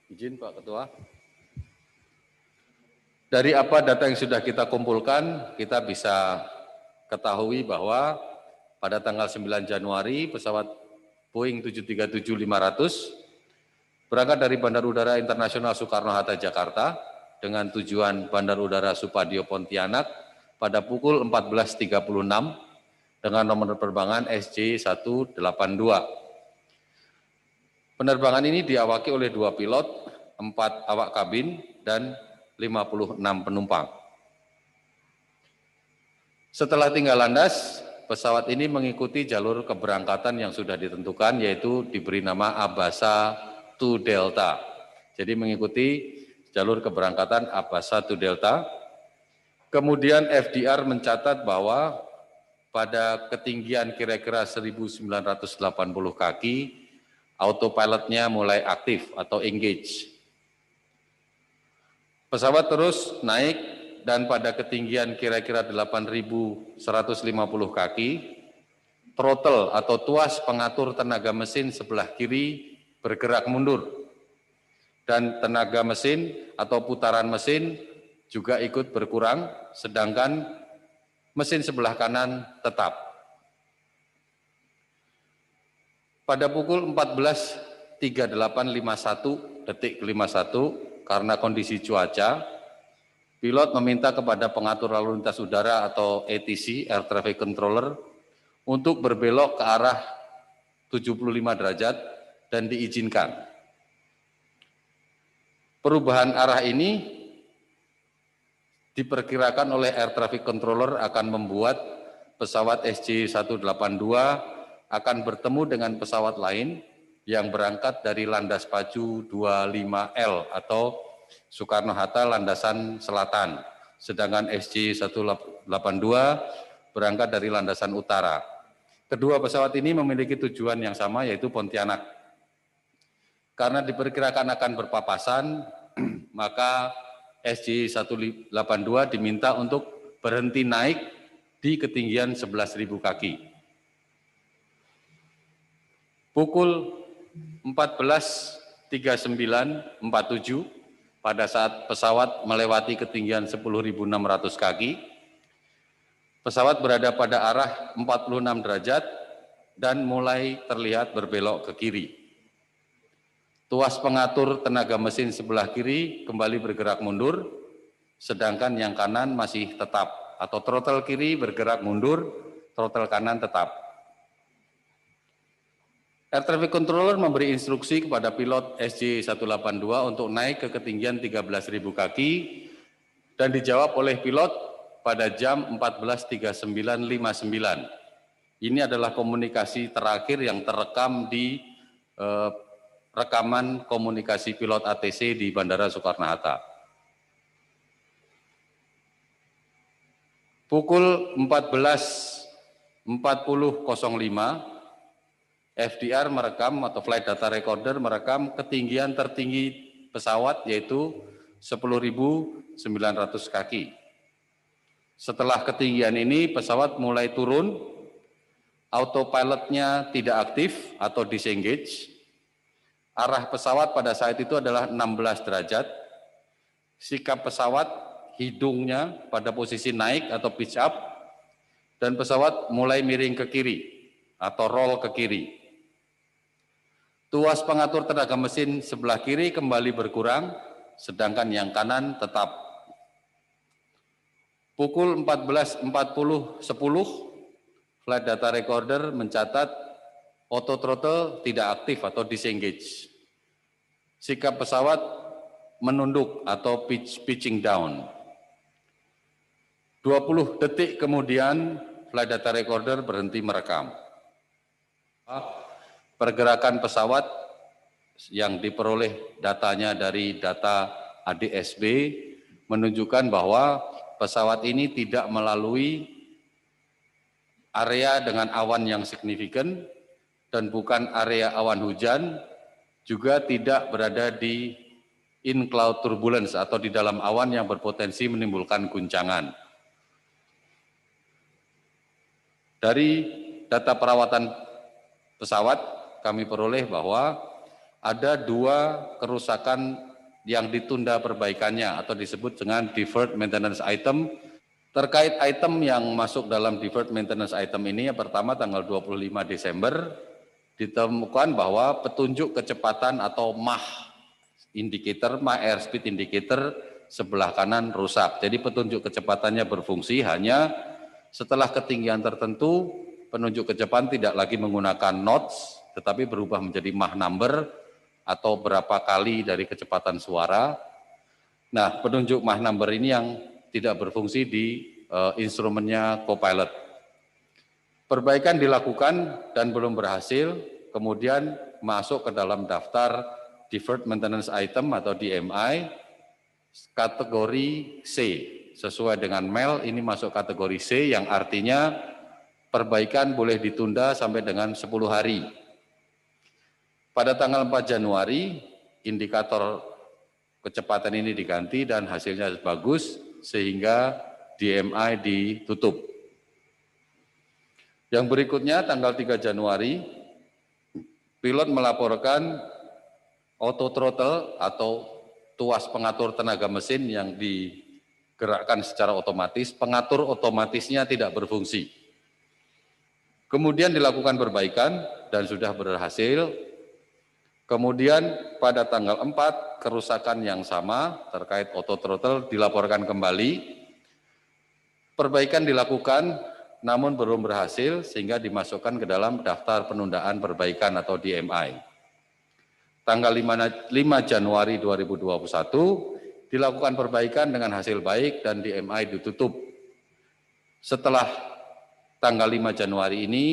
Izin Pak Ketua. Dari apa data yang sudah kita kumpulkan, kita bisa ketahui bahwa pada tanggal 9 Januari pesawat Boeing 737-500 berangkat dari Bandar Udara Internasional Soekarno-Hatta Jakarta dengan tujuan Bandar Udara Supadio Pontianak pada pukul 14.36 dengan nomor penerbangan SJ182. Penerbangan ini diawaki oleh 2 pilot, 4 awak kabin, dan 56 penumpang. Setelah tinggal landas, pesawat ini mengikuti jalur keberangkatan yang sudah ditentukan, yaitu diberi nama Abasa 2 Delta. Jadi mengikuti jalur keberangkatan Abasa 2 Delta. Kemudian FDR mencatat bahwa pada ketinggian kira-kira 1980 kaki, autopilotnya mulai aktif atau engage. Pesawat terus naik dan pada ketinggian kira-kira 8.150 kaki, throttle atau tuas pengatur tenaga mesin sebelah kiri bergerak mundur dan tenaga mesin atau putaran mesin juga ikut berkurang, sedangkan mesin sebelah kanan tetap. Pada pukul 14.3851 karena kondisi cuaca, pilot meminta kepada pengatur lalu lintas udara atau ATC, Air Traffic Controller, untuk berbelok ke arah 75 derajat dan diizinkan. Perubahan arah ini diperkirakan oleh Air Traffic Controller akan membuat pesawat SJ182 akan bertemu dengan pesawat lain yang berangkat dari landas pacu 25L atau Soekarno-Hatta landasan selatan, sedangkan SJ182 berangkat dari landasan utara. Kedua pesawat ini memiliki tujuan yang sama, yaitu Pontianak. Karena diperkirakan akan berpapasan, maka SJ182 diminta untuk berhenti naik di ketinggian 11.000 kaki. Pukul 14.3947 pada saat pesawat melewati ketinggian 10.600 kaki, pesawat berada pada arah 46 derajat dan mulai terlihat berbelok ke kiri. Tuas pengatur tenaga mesin sebelah kiri kembali bergerak mundur, sedangkan yang kanan masih tetap, atau throttle kiri bergerak mundur, throttle kanan tetap. Air Traffic Controller memberi instruksi kepada pilot SJ182 untuk naik ke ketinggian 13.000 kaki dan dijawab oleh pilot pada jam 14.3959. Ini adalah komunikasi terakhir yang terekam di rekaman komunikasi pilot ATC di Bandara Soekarno-Hatta. Pukul 14.40.05 FDR merekam atau flight data recorder merekam ketinggian tertinggi pesawat yaitu 10.900 kaki. Setelah ketinggian ini pesawat mulai turun, autopilotnya tidak aktif atau disengage. Arah pesawat pada saat itu adalah 16 derajat. Sikap pesawat, hidungnya pada posisi naik atau pitch up, dan pesawat mulai miring ke kiri atau roll ke kiri. Tuas pengatur tenaga mesin sebelah kiri kembali berkurang, sedangkan yang kanan tetap. Pukul 14.40.10, flight data recorder mencatat auto throttle tidak aktif atau disengage. Sikap pesawat menunduk atau pitching down. 20 detik kemudian, flight data recorder berhenti merekam. Pergerakan pesawat yang diperoleh datanya dari data ADSB menunjukkan bahwa pesawat ini tidak melalui area dengan awan yang signifikan dan bukan area awan hujan, juga tidak berada di in cloud turbulence atau di dalam awan yang berpotensi menimbulkan guncangan. Dari data perawatan pesawat kami peroleh bahwa ada 2 kerusakan yang ditunda perbaikannya atau disebut dengan deferred maintenance item. Terkait item yang masuk dalam deferred maintenance item ini, yang pertama tanggal 25 Desember ditemukan bahwa petunjuk kecepatan atau mach indicator, mach airspeed indicator sebelah kanan rusak. Jadi petunjuk kecepatannya berfungsi hanya setelah ketinggian tertentu, penunjuk kecepatan tidak lagi menggunakan knots, tetapi berubah menjadi mach number atau berapa kali dari kecepatan suara. Nah, penunjuk mach number ini yang tidak berfungsi di instrumennya Copilot. Perbaikan dilakukan dan belum berhasil, kemudian masuk ke dalam daftar Deferred Maintenance Item atau DMI, kategori C. Sesuai dengan MEL, ini masuk kategori C yang artinya perbaikan boleh ditunda sampai dengan 10 hari. Pada tanggal 4 Januari, indikator kecepatan ini diganti dan hasilnya bagus sehingga DMI ditutup. Yang berikutnya tanggal 3 Januari, pilot melaporkan auto throttle atau tuas pengatur tenaga mesin yang digerakkan secara otomatis, pengatur otomatisnya tidak berfungsi. Kemudian dilakukan perbaikan dan sudah berhasil. Kemudian pada tanggal 4 kerusakan yang sama terkait auto throttle dilaporkan kembali. Perbaikan dilakukan namun belum berhasil sehingga dimasukkan ke dalam daftar penundaan perbaikan atau DMI. Tanggal 5 Januari 2021 dilakukan perbaikan dengan hasil baik dan DMI ditutup. Setelah tanggal 5 Januari ini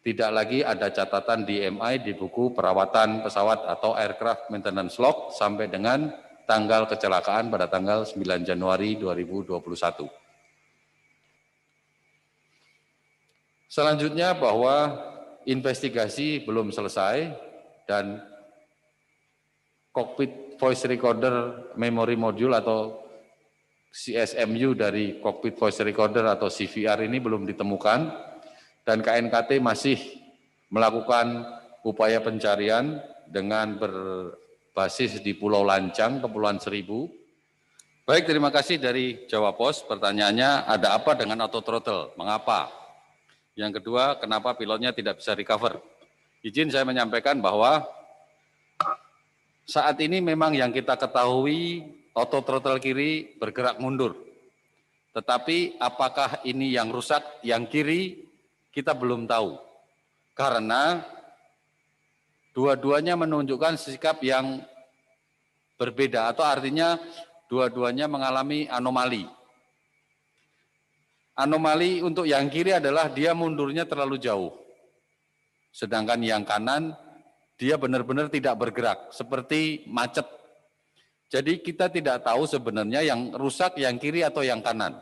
tidak lagi ada catatan DMI di buku perawatan pesawat atau aircraft maintenance log sampai dengan tanggal kecelakaan pada tanggal 9 Januari 2021. Selanjutnya bahwa investigasi belum selesai dan cockpit voice recorder memory module atau CSMU dari cockpit voice recorder atau CVR ini belum ditemukan dan KNKT masih melakukan upaya pencarian dengan berbasis di Pulau Lancang, Kepulauan Seribu. Baik, terima kasih dari Jawa Pos. Pertanyaannya, ada apa dengan auto throttle? Mengapa? Yang kedua, kenapa pilotnya tidak bisa recover? Izin saya menyampaikan bahwa saat ini memang yang kita ketahui auto throttle kiri bergerak mundur. Tetapi apakah ini yang rusak, yang kiri kita belum tahu. Karena dua-duanya menunjukkan sikap yang berbeda atau artinya dua-duanya mengalami anomali. Anomali untuk yang kiri adalah dia mundurnya terlalu jauh. Sedangkan yang kanan dia benar-benar tidak bergerak, seperti macet. Jadi kita tidak tahu sebenarnya yang rusak yang kiri atau yang kanan.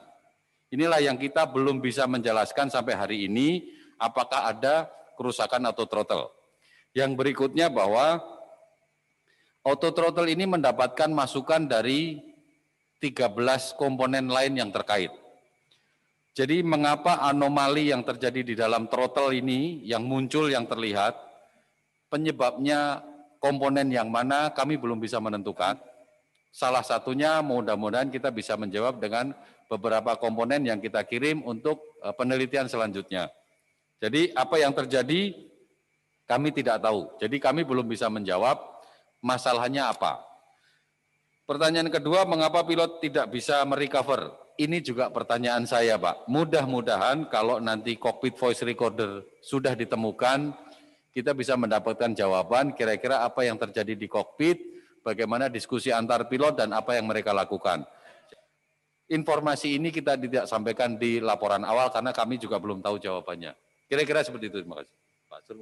Inilah yang kita belum bisa menjelaskan sampai hari ini apakah ada kerusakan auto throttle. Yang berikutnya bahwa auto throttle ini mendapatkan masukan dari 13 komponen lain yang terkait. Jadi mengapa anomali yang terjadi di dalam throttle ini yang muncul yang terlihat, penyebabnya komponen yang mana kami belum bisa menentukan. Salah satunya mudah-mudahan kita bisa menjawab dengan beberapa komponen yang kita kirim untuk penelitian selanjutnya. Jadi apa yang terjadi kami tidak tahu. Jadi kami belum bisa menjawab masalahnya apa. Pertanyaan kedua, mengapa pilot tidak bisa merecover? Ini juga pertanyaan saya, Pak. Mudah-mudahan kalau nanti cockpit voice recorder sudah ditemukan, kita bisa mendapatkan jawaban kira-kira apa yang terjadi di kokpit, bagaimana diskusi antar pilot dan apa yang mereka lakukan. Informasi ini kita tidak sampaikan di laporan awal karena kami juga belum tahu jawabannya. Kira-kira seperti itu. Terima kasih. Pak Sur.